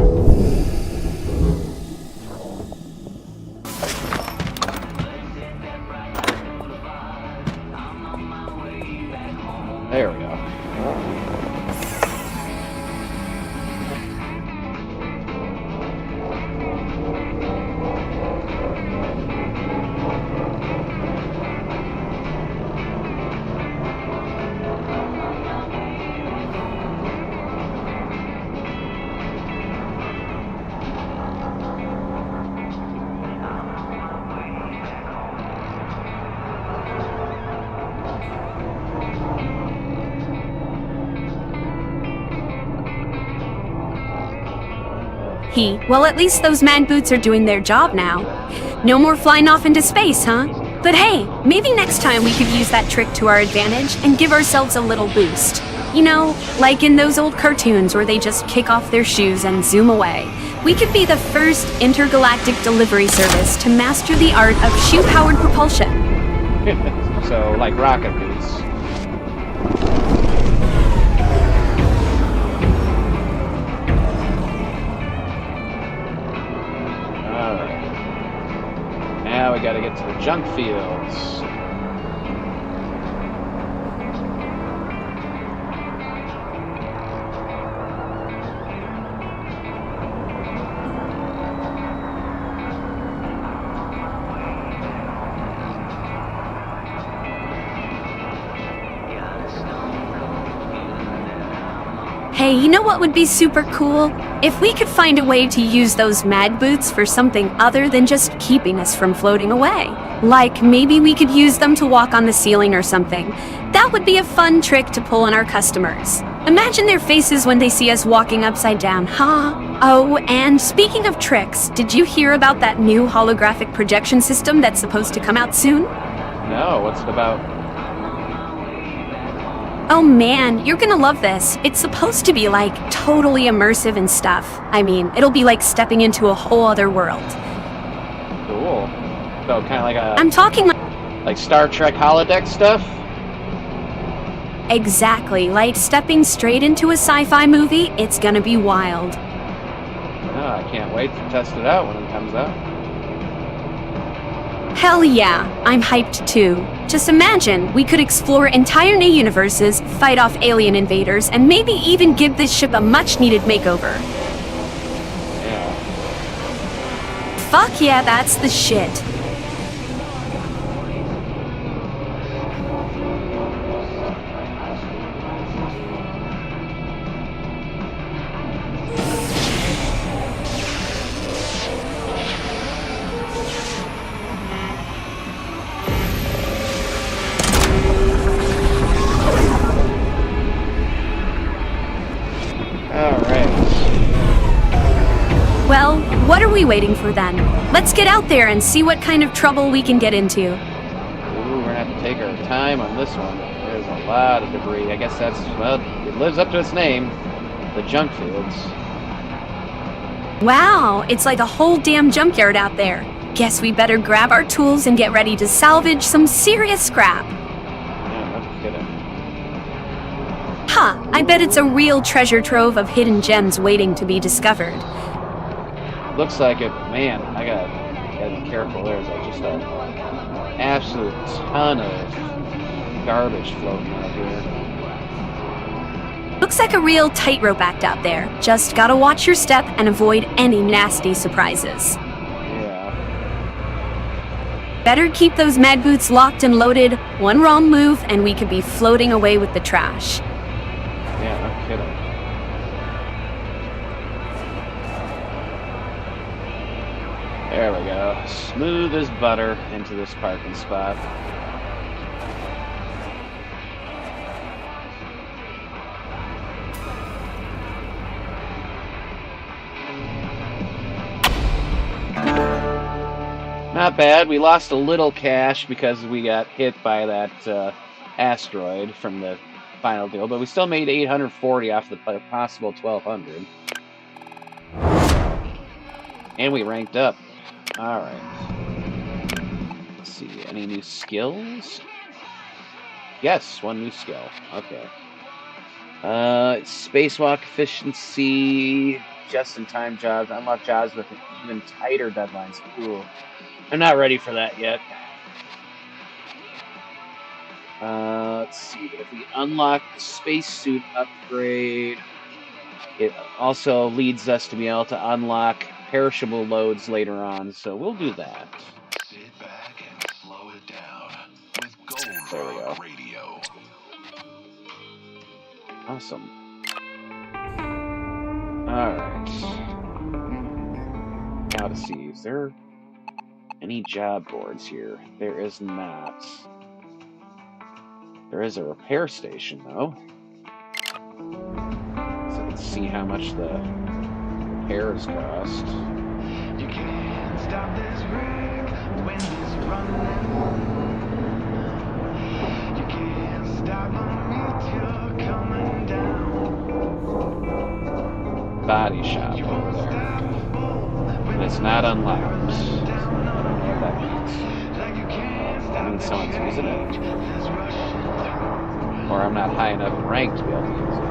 There we go. Well, at least those man boots are doing their job now. No more flying off into space, huh? But hey, maybe next time we could use that trick to our advantage and give ourselves a little boost. You know, like in those old cartoons where they just kick off their shoes and zoom away. We could be the first intergalactic delivery service to master the art of shoe-powered propulsion. So, like rocket boots. Now we gotta get to the junk fields. Hey, you know what would be super cool? If we could find a way to use those mag boots for something other than just keeping us from floating away. Like, maybe we could use them to walk on the ceiling or something. That would be a fun trick to pull on our customers. Imagine their faces when they see us walking upside down, huh? Oh, and speaking of tricks, did you hear about that new holographic projection system that's supposed to come out soon? No, what's it about? Oh man, you're gonna love this. It's supposed to be like totally immersive and stuff. I mean, it'll be like stepping into a whole other world. Cool. So kind of like I'm talking like Star Trek holodeck stuff? exactly, like stepping straight into a sci-fi movie. It's gonna be wild. Oh, I can't wait to test it out when it comes out. Hell yeah, I'm hyped too. Just imagine, we could explore entire new universes, fight off alien invaders, and maybe even give this ship a much-needed makeover. Yeah. Fuck yeah, that's the shit. Well, what are we waiting for then? Let's get out there and see what kind of trouble we can get into. Ooh, we're gonna have to take our time on this one. There's a lot of debris. I guess that's, well, it lives up to its name. The junk fields. Wow, it's like a whole damn junkyard out there. Guess we better grab our tools and get ready to salvage some serious scrap. Yeah, no kidding. Huh, I bet it's a real treasure trove of hidden gems waiting to be discovered. Looks like it, but man, I gotta be careful. There's just an absolute ton of garbage floating out here. Looks like a real tightrope act out there. Just gotta watch your step and avoid any nasty surprises. Yeah. Better keep those mag boots locked and loaded. One wrong move and we could be floating away with the trash. Yeah, no kidding. There we go. Smooth as butter into this parking spot. Not bad. We lost a little cash because we got hit by that asteroid from the final deal, but we still made 840 off the possible 1200. And we ranked up. Alright. Let's see. Any new skills? Yes, one new skill. Okay. Spacewalk efficiency, just-in-time jobs, unlock jobs with even tighter deadlines. Ooh. I'm not ready for that yet. Let's see. But if we unlock the spacesuit upgrade, it also leads us to be able to unlock perishable loads later on, so we'll do that. Sit back and slow it down with Gold There we go. Radio. Awesome. Alright. Now to see, is there any job boards here? There is not. There is a repair station, though. So let's see how much the repairs cost. You can't stop this wreck, the wind is running. You can't stop the meteor coming down. Body shop over there. And it's not unlocked. I don't know what that means. That means someone's using it. Or I'm not high enough in rank to be able to use it.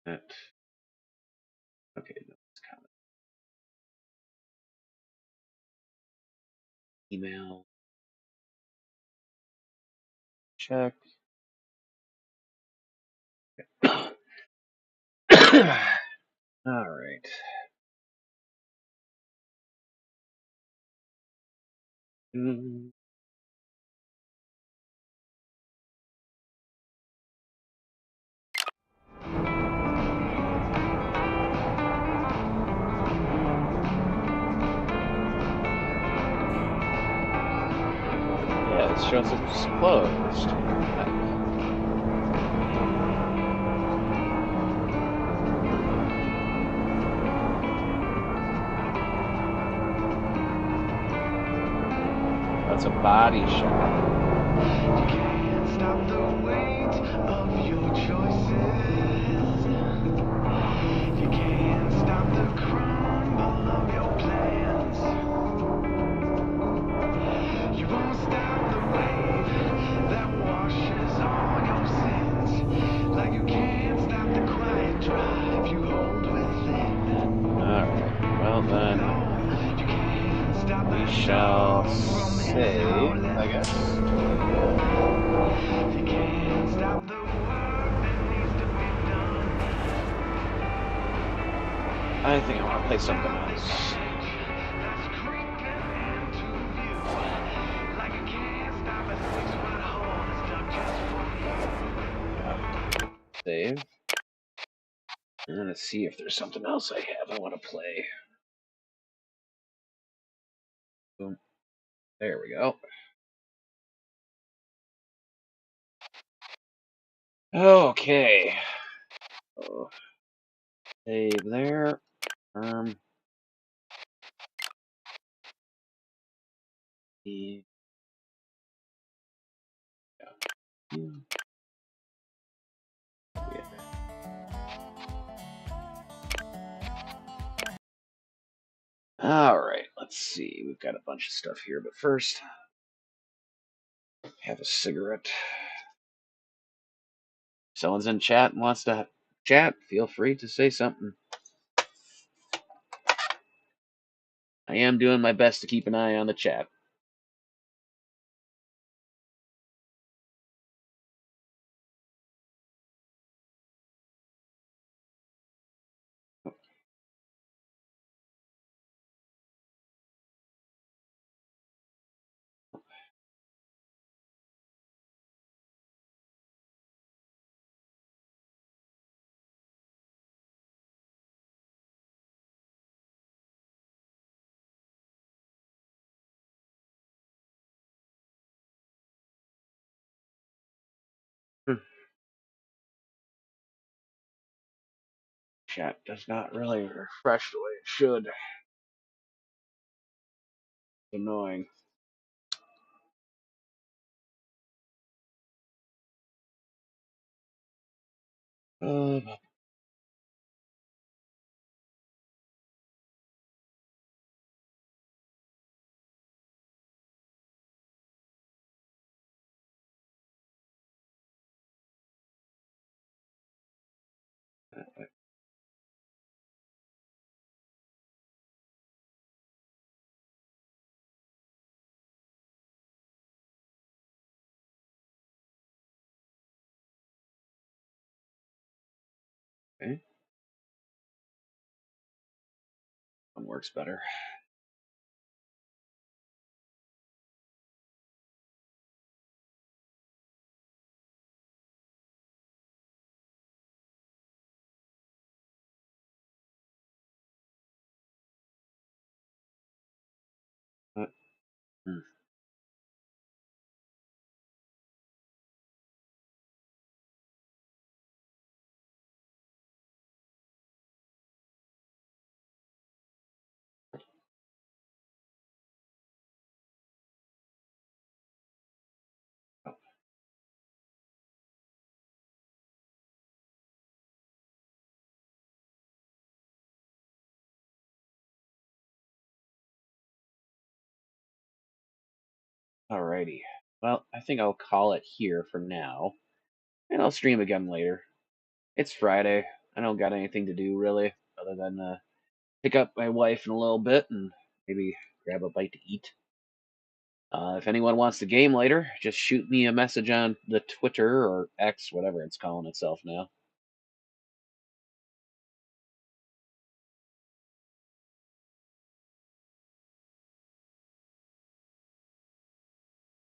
That. Okay, that's kind of email. Check. All right. Mm, yeah, it shows it's closed. That's a body shop. You can't stop the weight of your choices. You can't stop the crumble of your plans. You won't stop the wave that washes all your sins. Like you can't stop the quiet drive you hold within. Alright, well then, No, you can't stop we the shall storm from save, howling. I guess. You can't stop the work that needs to be done. I think I want to play something else. That's creeping into view. Like you can't stop a 6-foot hole that's dug just for you. Save. I'm gonna see if there's something else I have I want to play. Boom. There we go. Okay. So, save there. The yeah. All right. Let's see. We've got a bunch of stuff here, but first, have a cigarette. If someone's in chat and wants to chat, feel free to say something. I am doing my best to keep an eye on the chat. Chat does not really refresh the way it should. It's annoying. Uh, okay. One works better. Uh, hmm. Alrighty. Well, I think I'll call it here for now. And I'll stream again later. It's Friday. I don't got anything to do really, other than pick up my wife in a little bit and maybe grab a bite to eat. If anyone wants to game later, just shoot me a message on the Twitter or X, whatever it's calling itself now.